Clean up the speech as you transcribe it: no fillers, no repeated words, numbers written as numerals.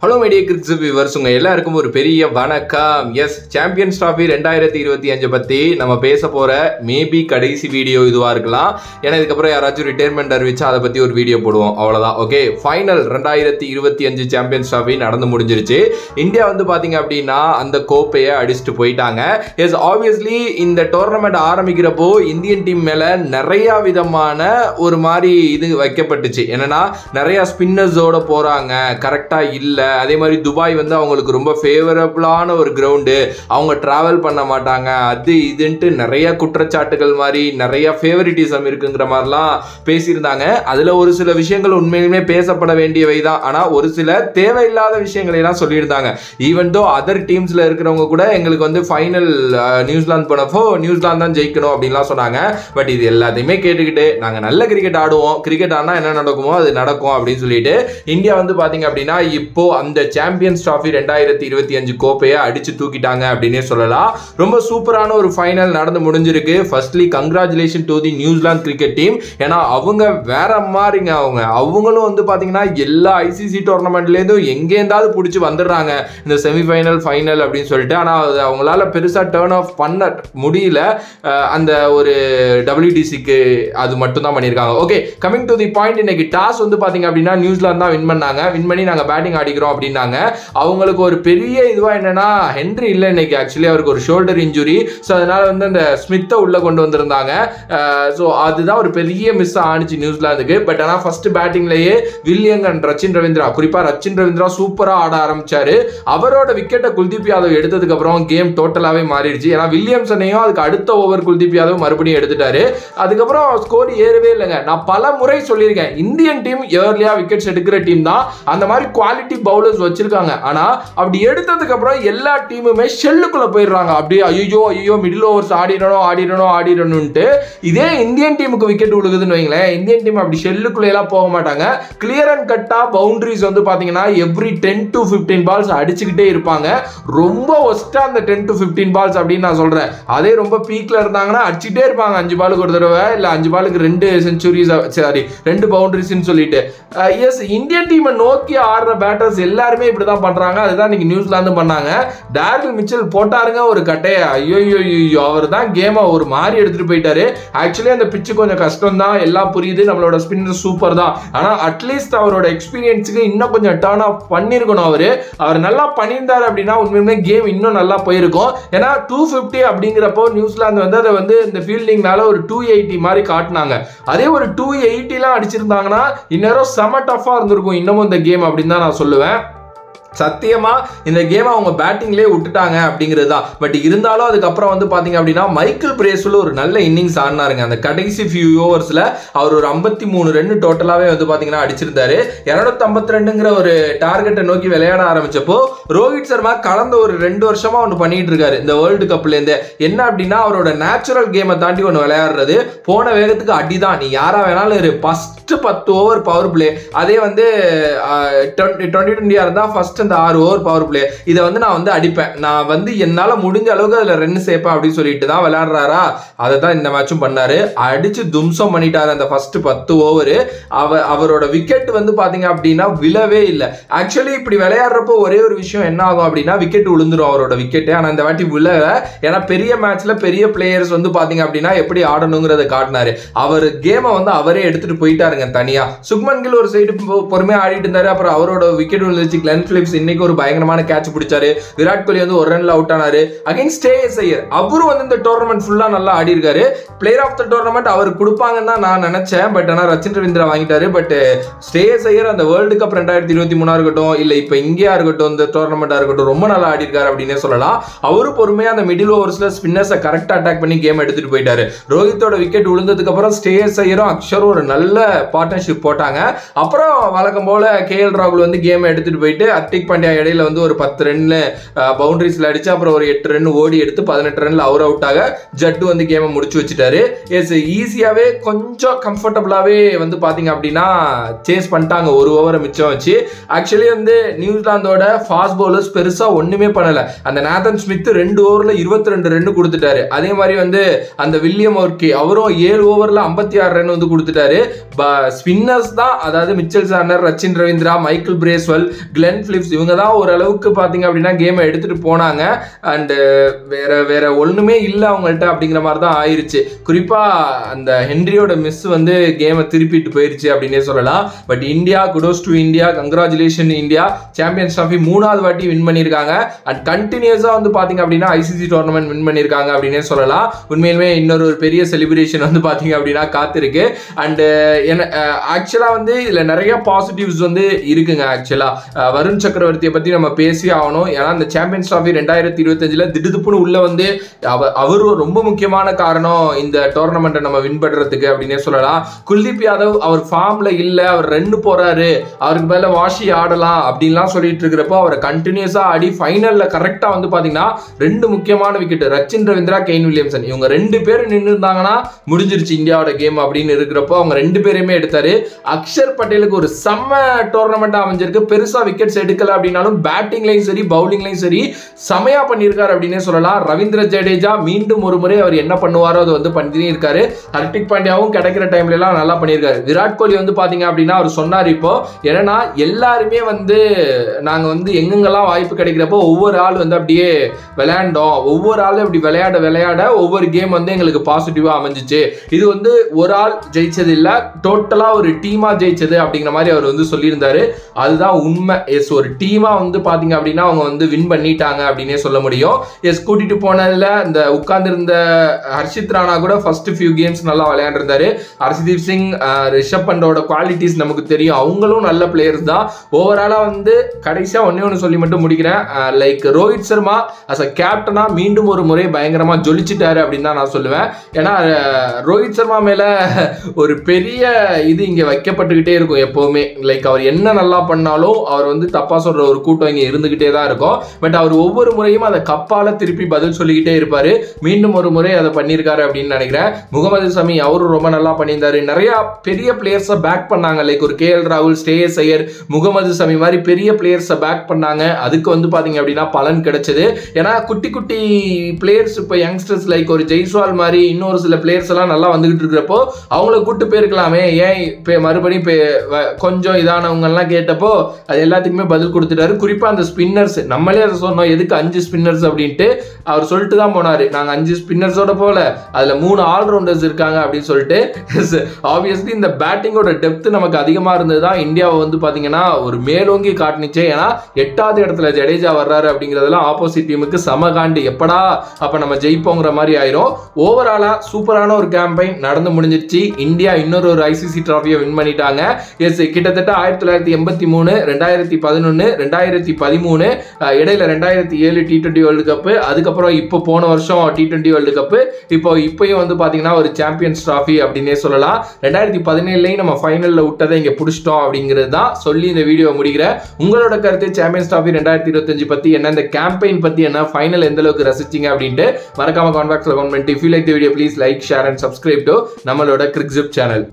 Hello media கிரிக்ஸ் viewers, உங்கள் எல்லாருக்கும் ஒரு பெரிய வணக்கம். எஸ், சாம்பியன்ஸ் ட்ராஃபி 2025 பற்றி நம்ம பேச போகிற மேபி கடைசி வீடியோ இதுவாக இருக்கலாம். ஏன்னா இதுக்கப்புறம் யாராச்சும் ரிட்டையர்மெண்ட் அறிவிச்சா அதை பற்றி ஒரு வீடியோ போடுவோம், அவ்வளோதான். ஓகே, ஃபைனல் 2025 சாம்பியன்ஸ் ட்ராஃபி நடந்து முடிஞ்சிருச்சு. இந்தியா வந்து பார்த்தீங்க அப்படின்னா அந்த கோப்பையை அடிச்சுட்டு போயிட்டாங்க. எஸ், ஆப்வியஸ்லி இந்த டோர்னமெண்ட் ஆரம்பிக்கிறப்போ இந்தியன் டீம் மேலே நிறையா விதமான ஒரு மாதிரி இது வைக்கப்பட்டுச்சு. என்னன்னா நிறையா ஸ்பின்னர்ஸோட போகிறாங்க, கரெக்டாக இல்லை. அதே மாதிரி துபாய் வந்து அவங்களுக்கு ரொம்ப ஃபேவரபிளான ஒரு கிரவுண்டு, அவங்க டிராவல் பண்ண மாட்டாங்க, அது இதுன்ட்டு நிறைய குற்றச்சாட்டுகள் மாதிரி நிறைய ஃபேவரிட்டிசம் இருக்குங்கிற மாதிரிலாம் பேசியிருந்தாங்க. அதில் ஒரு சில விஷயங்கள் உண்மையிலுமே பேசப்பட வேண்டியவை தான். ஆனால் ஒரு சில தேவையில்லாத விஷயங்களெல்லாம் சொல்லியிருந்தாங்க. ஈவன் தோ அதர் டீம்ஸில் இருக்கிறவங்க கூட எங்களுக்கு வந்து ஃபைனல் நியூசிலாந்து போனப்போ நியூசிலாந்து தான் ஜெயிக்கணும் அப்படின்லாம் சொன்னாங்க. பட் இது எல்லாத்தையுமே கேட்டுக்கிட்டு நாங்கள் நல்ல கிரிக்கெட் ஆடுவோம், கிரிக்கெட் ஆனால் என்ன நடக்குமோ அது நடக்கும் அப்படின்னு சொல்லிட்டு இந்தியா வந்து பார்த்தீங்க அப்படின்னா இப்போ அந்த சாம்பியன்ஸ் ட்ராஃபி 2025 கோப்பையை அடிச்சு தூக்கிட்டாங்க அப்படின்னே சொல்லலாம். ரொம்ப சூப்பரான ஒரு ஃபைனல் நடந்து முடிஞ்சிருக்கு. Firstly congratulation to the New Zealand cricket team. ஏன்னா அவங்க வேற மாதிரிங்க. அவங்களும் வந்து பார்த்தீங்கன்னா எல்லா ஐசிசி டோர்னமெண்ட்லேருந்தும் எங்கேருந்தாவது பிடிச்சி வந்துடுறாங்க இந்த செமிஃபைனல் ஃபைனல் அப்படின்னு சொல்லிட்டு. ஆனால் அவங்களால பெருசாக டேர்ன் ஆஃப் பண்ண முடியல. அந்த ஒரு WTCக்கு அது மட்டும் தான் பண்ணியிருக்காங்க. Okay, coming to the point, இன்னைக்கு டாஸ் வந்து பார்த்தீங்க அப்படின்னா நியூசிலாந்து தான் வின் பண்ணாங்க. வின் பண்ணி நாங்கள் பேட்டிங் ஆடிக்கிறோம் அப்படின்னாங்க. அவங்களுக்கு ஒரு பெரிய இதுவாக என்னன்னா ஹென்ரி இல்லை இன்னைக்கு. ஆக்சுவலி அவருக்கு ஒரு ஷோல்டர் இன்ஜுரி. ஸோ அதனால வந்து அந்த ஸ்மித்தை உள்ள கொண்டு வந்திருந்தாங்க. ஸோ அதுதான் ஒரு பெரிய மிஸ் ஆனிச்சு நியூசிலாந்துக்கு. பட் ஆனால் ஃபர்ஸ்ட் பேட்டிங்லேயே வில்லியம் அண்ட் ரச்சின் ரவீந்திரா, குறிப்பாக ரச்சின் ரவீந்திரா சூப்பராக ஆட ஆரம்பிச்சாரு. அவரோட விக்கெட்டை குல்தீப் யாதவ் எடுத்ததுக்கு அப்புறம் கேம் டோட்டலாகவே மாறிடுச்சு. ஏன்னா வில்லியம்சனையும் அதுக்கு அடுத்த ஓவர் குல்தீப் யாதவ் மறுபடியும் எடுத்துட்டாரு. அதுக்கப்புறம் ஸ்கோர் ஏறவே இல்லைங்க. நான் பல முறை சொல்லியிருக்கேன், இந்தியன் டீம் ஏர்லியா விக்கெட்ஸ் எடுக்கிற டீம் தான். அந்த மாதிரி குவாலிட்டி பவுலர்ஸ் வச்சிருக்காங்க. ஆனா அப்படி எடுத்ததுக்கு அப்புறம் எல்லா டீமுமே ஷெல்லுக்குள்ள போயிடுறாங்க. அப்படியே ஐயோ மிடில் ஓவர்ஸ் ஆடிடணும்ட்டு. இதே இந்தியன் டீமுக்கு விக்கெட் விழுகுதுன்னு வைங்களேன், இந்தியன் டீம் அப்படி ஷெல்லுக்குள்ள எல்லாம் போக மாட்டாங்க. கிளியர் அண்ட் கட்டா பவுண்டரிஸ் வந்து பாத்தீங்கன்னா எவ்ரி 10 to 15 பால்ஸ் அடிச்சுக்கிட்டே இருப்பாங்க. ரொம்ப ஒஸ்டா அந்த 10 to 15 பால்ஸ் அப்படின்னு நான் சொல்றேன். அதே ரொம்ப பீக்ல இருந்தாங்கன்னா அடிச்சுட்டே இருப்பாங்க. 5 பாலுக்கு ஒரு தடவை, இல்ல 5 பாலுக்கு 2 செஞ்சுரிஸ், சாரி 2 பவுண்டரிஸ்ன்னு சொல்லிட்டு. எஸ், இந்தியன் டீமை நோக்கி ஆடுற பேட்டர்ஸ் எல்லாருமே இப்படிதான் பண்றாங்க. அதுதான் இன்னைக்கு நியூசிலாந்து பண்ணாங்க. டார்வில் மிச்சல் போட்டாருங்க ஒரு கட்டைய. ஐயோ அவர் தான் கேமை ஒரு மாதிரி எடுத்துட்டு போயிட்டாரு. ஆக்சுவலி அந்த பிச்சு கொஞ்சம் கஷ்டம் தான், எல்லாம் புரியுது. நம்மளோட ஸ்பின்னர் சூப்பர் தான். ஆனா அட்லீஸ்ட் அவரோட எக்ஸ்பீரியன்ஸுக்கு இன்னும் கொஞ்சம் டர்ன் ஆஃப் பண்ணிருக்கணும். அவர் நல்லா பண்ணியிருந்தாரு அப்படின்னா உண்மையுமே கேம் இன்னும் நல்லா போயிருக்கும். ஏன்னா 250 அப்படிங்கிறப்போ நியூசிலாந்து வந்து அதை வந்து இந்த ஃபீல்டிங்னால ஒரு 280 மாதிரி காட்டினாங்க. அதே ஒரு 280 அடிச்சிருந்தாங்கன்னா இன்னும் செம டஃபா இருந்திருக்கும் இன்னமும் இந்த கேம் அப்படின்னு தான் நான் சொல்லுவேன். சத்தியமா இந்த கேம் அவங்க பேட்டிங்லேயே விட்டுட்டாங்க அப்படிங்கிறது தான். பட் இருந்தாலும் அதுக்கப்புறம் வந்து பார்த்தீங்க அப்படின்னா மைக்கேல் பிரேஸ்வெல் ஒரு நல்ல இன்னிங்ஸ் ஆடினாருங்க. அந்த கடைசி ஃபியூ ஓவர்ஸில் அவர் ஒரு 53 ரன் டோட்டலாகவே வந்து பார்த்தீங்கன்னா அடிச்சிருந்தாரு. 252ங்கிற ஒரு டார்கெட்டை நோக்கி விளையாட ஆரம்பிச்சப்போ ரோஹித் சர்மா கடந்த ஒரு 2 வருஷமா ஒன்று பண்ணிட்டு இருக்காரு இந்த வேர்ல்டு கப்லேருந்து. என்ன அப்படின்னா அவரோட நேச்சுரல் கேமை தாண்டி ஒன்று விளையாடுறது. போன வேகத்துக்கு அடிதான், நீ யாரா வேணாலும் இரு. First 10 over power play. அதே வந்து 2020 இருந்தால் ஃபர்ஸ்ட் அந்த 6 ஓவர் பவர் பிளே. இதை வந்து நான் வந்து அடிப்பேன், நான் வந்து என்னால் முடிஞ்ச அளவுக்கு அதில் ரன் சேர்ப்பேன் அப்படின்னு சொல்லிட்டு தான் விளையாடுறாரா. அதை தான் இந்த மேட்சும் பண்ணாரு. அடிச்சு தும்சம் பண்ணிட்டாரு அந்த ஃபர்ஸ்ட் 10 ஓவர். அவரோட விக்கெட் வந்து பார்த்தீங்க அப்படின்னா விழவே இல்லை. ஆக்சுவலி இப்படி விளையாடுறப்போ ஒரே ஒரு விஷயம் என்ன ஆகும் அப்படின்னா விக்கெட் விழுந்துரும் அவரோட விக்கெட்டு. ஆனால் இந்த வாட்டி விழல. ஏன்னா பெரிய மேட்ச்ல பெரிய பிளேயர்ஸ் வந்து பார்த்தீங்க அப்படின்னா எப்படி ஆடணுங்கிறத காட்டினாரு. அவர் கேமை வந்து அவரே எடுத்துட்டு போயிட்டாருங்க தனியா. சுக்மன் கில் ஒரு சைடு பொறுமையாக ஆடிட்டு இருந்தாரு. அப்புறம் அவரோட விக்கெட் விழுந்துச்சு. கிளென் பிலிப்ஸ் இன்னைக்கு ஒரு பயங்கரமான கேட்ச் பிடிச்சாரு. விராட் கோலி வந்து ஒரு ரன்ல அவுட் ஆனாரு. அகைன் ஸ்ரேயஸ் ஐயர், அவரும் வந்து இந்த டோர்னமெண்ட் ஃபுல்லா நல்லா ஆடி இருக்காரு. பிளேயர் ஆஃப் த டோர்னமெண்ட் அவர் கொடுப்பாங்கன்னு தான் நான் நினைச்சேன். பட் ஆனால் ரச்சின் ரவீந்திரா வாங்கிட்டாரு. பட் ஸ்ரேயஸ் ஐயர் அந்த வேர்ல்டு கப் 2023 இருக்கட்டும், இல்ல இப்ப இங்கேயா இருக்கட்டும், இந்த டோர்னமெண்டா இருக்கட்டும், ரொம்ப நல்லா ஆடி இருக்காரு அப்படின்னே சொல்லலாம். அவரு பொறுமையா அந்த மிடில் ஓவர்ஸ்ல ஸ்பின்னர்ஸை கரெக்டா அட்டாக் பண்ணி கேம் எடுத்துட்டு போயிட்டாரு. ரோஹித்தோட விக்கெட் விழுந்ததுக்கு அப்புறம் ஸ்ரேயஸ் ஐயரும் அக்ஷரும் ஒரு நல்ல பார்ட்னர்ஷிப் போட்டாங்க. அப்புறம் வழக்கம் போல KL ராகுல் வந்து கேம் எடுத்துட்டு போயிட்டு ஹர்திக் பாண்டியா இடையில வந்து ஒரு 10 ரன்ல பவுண்டரிஸ்ல அடிச்சு அப்புறம் ஒரு 8 ரன் ஓடி எடுத்து 18 ரன்ல அவர் அவுட் ஆக ஜட்டு வந்து கேமை முடிச்சு வச்சுட்டாரு. எஸ், ஈஸியாவே கொஞ்சம் கம்ஃபர்டபுளாவே வந்து பாத்தீங்க அப்படின்னா சேஸ் பண்ணிட்டாங்க ஒரு ஓவரை மிச்சம் வச்சு. ஆக்சுவலி வந்து நியூசிலாந்தோட ஃபாஸ்ட் பவுலர்ஸ் பெருசா ஒண்ணுமே பண்ணல. அந்த நேதன் ஸ்மித் 2 ஓவர்ல 22 ரன் கொடுத்துட்டாரு. அதே மாதிரி வந்து அந்த வில்லியம் ஓர்கே அவரும் 7 ஓவர்ல 56 ரன் வந்து கொடுத்துட்டாரு. ஸ்பின்னர்ஸ் தான், அதாவது Mitchell Santner, Rachin Ravindra, Michael Bracewell, Glenn Phillips இவங்க தான் ஓரளவுக்கு பார்த்தீங்க அப்படின்னா கேமை எடுத்துட்டு போனாங்க. அண்டு வேற ஒன்றுமே இல்லை அவங்கள்ட்ட அப்படிங்கிற மாதிரி தான் ஆயிடுச்சு. குறிப்பாக அந்த ஹென்ரியோட மிஸ் வந்து கேமை திருப்பிட்டு போயிருச்சு அப்படின்னே சொல்லலாம். But India, kudos to India, congratulation India, champions trophy 3வது வாட்டி வின் பண்ணியிருக்காங்க. அண்ட் கண்டினியூஸாக வந்து பார்த்தீங்க அப்படின்னா ஐசிசி டோர்னமெண்ட் வின் பண்ணியிருக்காங்க அப்படின்னே சொல்லலாம். உண்மையிலுமே இன்னொரு ஒரு பெரிய செலிப்ரேஷன் வந்து பார்த்தீங்க அப்படின்னா காத்திருக்கு. அண்டு ஆக்சுவலாக வந்து இதில் நிறைய பாசிட்டிவ்ஸ் வந்து இருக்குங்க. ஆக்சுவலாக வருண் சக்கரவர்த்தியை பற்றி நம்ம பேசி ஆகணும். ஏன்னா இந்த சாம்பியன்ஸ் ட்ராஃபி 2025 திடுதுப்புன்னு உள்ள வந்து அவர் ரொம்ப முக்கியமான காரணம் இந்த டோர்னமெண்ட்டை நம்ம வின் பண்றதுக்கு அப்படின்னே சொல்லலாம். குல்தீப் யாதவ் அவர் ஃபார்ம்ல இல்ல, அவர் ரன் போறாரு, அவருக்கு மேல வாஷி ஆடலாம் அப்படின்லாம் சொல்லிட்டு இருக்கிறப்போ அவரை கண்டினியூஸா ஆடி ஃபைனல்ல கரெக்டா வந்து பாத்தீங்கன்னா 2 முக்கியமான wicket, Rachin Ravindra, gain Williamson, இவங்க 2 பேரும் நின்று இருந்தாங்கன்னா முடிஞ்சிருச்சு இந்தியாவோட கேம் அப்படின்னு இருக்கிறப்போ அவங்க 2 பேருமே எடுத்தாரு. அக்ஷர் பட்டேலுக்கு ஒரு செம்ம டோர்னமெண்ட் அமைஞ்சிருக்கு. பெருசா விக்கெட்ஸ் எடுக்கல அப்படின்னாலும் பேட்டிங்லையும் சரி பவுலிங்லையும் சரி செமையா பண்ணியிருக்காரு அப்படின்னே சொல்லலாம். ரவீந்திர ஜடேஜா மீண்டும் ஒரு முறை அவர் என்ன பண்ணுவாரோ அதை வந்து பண்ணி இருக்காரு. ஹர்திக் பாண்டியாவும் கிடைக்கிற டைம்ல எல்லாம் நல்லா பண்ணியிருக்காரு. விராட் கோலி வந்து பாத்தீங்க அப்படின்னா அவர் சொன்னார் இப்போ, ஏன்னா எல்லாருமே வந்து நாங்க வந்து எங்கெங்கெல்லாம் வாய்ப்பு கிடைக்கிறப்போ ஒவ்வொரு ஆள் வந்து அப்படியே விளையாண்டோம், ஒவ்வொரு ஆள் இப்படி விளையாட ஒவ்வொரு கேம் வந்து எங்களுக்கு பாசிட்டிவா அமைஞ்சிச்சு. இது வந்து ஒரு ஆள் ஜெயிச்சது இல்ல, டோட்டலா ஒரு டீமா ஜெயிச்சது அப்படிங்கிற மாதிரி அவர் வந்து சொல்லியிருந்தாரு. அதுதான் உண்மை. எஸ், ஒரு டீமா வந்து பாத்தீங்க அப்படின்னா அவங்க வந்து வின் பண்ணிட்டாங்க அப்படின்னே சொல்ல முடியும். எஸ், கூட்டிட்டு போனதுல இந்த உட்கார்ந்து இருந்த ஹர்ஷித் ராணா கூட ஃபர்ஸ்ட் ஃபியூ கேம்ஸ் நல்லா விளையாண்டுருந்தாரு. ஹர்ஷதீப் சிங், ரிஷப் பண்டோட குவாலிட்டிஸ் நமக்கு தெரியும், அவங்களும் நல்ல பிளேயர்ஸ் தான். ஓவராலா வந்து கடைசியா ஒன்னு சொல்லி மட்டும் முடிக்கிறேன். Like Rohit Sharma as a கேப்டனா மீண்டும் ஒரு முறை பயங்கரமா ஜொலிச்சிட்டாரு அப்படின்னு தான் நான் சொல்லுவேன். ஏன்னா ரோஹித் சர்மா மேல ஒரு பெரிய இது இங்க வைக்கப்பட்டுக்கிட்டே இருக்கும் எப்பவுமே. லைக் அவர் என்ன நல்லா பண்ணாலும் அவர் வந்து தப்பா சொல்ற ஒரு கூட்டம் இங்க இருந்துகிட்டே தான் இருக்கும். பட் அவர் ஒவ்வொரு முறையும் அதை கப்பால திருப்பி பதில் சொல்லிக்கிட்டே இருப்பாரு. மீண்டும் ஒரு முறை அதை பண்ணியிருக்காரு அப்படின்னு நினைக்கிறேன். முகமது சமி அவரும் ரொம்ப நல்லா பண்ணியிருந்தாரு. நிறைய பெரிய பிளேயர்ஸை பேக் பண்ணாங்க. லைக் ஒரு KL ராகுல், ஸ்ரேயஸ் ஐயர், முகமது சமி மாதிரி பெரிய பிளேயர்ஸை பேக் பண்ணாங்க. அதுக்கு வந்து பாத்தீங்க அப்படின்னா பலன் கிடைச்சது. ஏன்னா குட்டி குட்டி பிளேயர்ஸ் இப்போ யங்ஸ்டர்ஸ் லைக் ஒரு ஜெய்ஸ்வால் மாதிரி இன்னொரு சில பிளேயர்ஸ் எல்லாம் நல்லா வந்துகிட்டு இருக்கிறப்போ அவங்கள கூட்டு போயிருக்கலாமே, ஏன் இப்போ மறுபடியும் கொஞ்சம் இதானவங்க எல்லாம் கேட்டப்போ அது எல்லாத்துக்குமே பதில் கொடுத்துட்டாரு. குறிப்பா அந்த ஸ்பின்னர்ஸ், நம்மளே அதை சொன்னோம் எதுக்கு 5 ஸ்பின்னர்ஸ் அப்படின்ட்டு, அவர் சொல்லிட்டு தான் போனாரு நாங்க 5 ஸ்பின்னர்ஸோட போல, அதுல 3 ஆல்ரவுண்டர்ஸ் இருக்காங்க அப்படின்னு சொல்லிட்டு. ஆப்வியஸ்லி இந்த பேட்டிங்கோட டெப்த் நமக்கு அதிகமா இருந்ததுதான் இந்தியாவை வந்து பாத்தீங்கன்னா ஒரு மேலோங்கி காட்டுனுச்சு. ஏன்னா 8வது இடத்துல ஜடேஜா வர்றாரு அப்படிங்கிறதெல்லாம் ஆப்போசிட் டீமுக்கு சமகாண்டு, எப்படா அப்ப நம்ம ஜெயிப்போங்கிற மாதிரி ஆயிரும். ஓவராலா சூப்பரான ஒரு கேம்பெயின் நடந்து முடிஞ்சிருச்சு. இந்தியா இன்னொரு ICC டிராஃபியை வின் பண்ணிட்டாங்க. எஸ், கிட்டத்தட்ட 1983, 2011, 2013, இடையில 2007 T20 வேர்ல்டு கப், அதுக்கப்புறம் இப்போ போன வருஷம் T20 வேர்ல்டு கப், இப்பயும் வந்து பாத்தீங்கன்னா ஒரு சாம்பியன்ஸ் டிராஃபி அப்படின்னே சொல்லலாம். 2017 நம்ம ஃபைனல்ல விட்டதை இங்க புடிச்சிட்டோம் அப்படிங்கிறது தான் சொல்லி இந்த வீடியோ முடிக்கிறேன். உங்களோட கருத்து சாம்பியன்ஸ் டிராஃபி 2025 பத்தி என்ன, இந்த கேம்பெயின் பத்தி என்ன, ஃபைனல் எந்த அளவுக்கு ரசிச்சீங்க அப்படின்ட்டு மறக்காம கமெண்ட் பாக்ஸ்ல கமெண்ட் பண்ணிட்டு, if you like the video please like, share and subscribe to நம்மளோட கிரிக்ஸிப் சேனல்.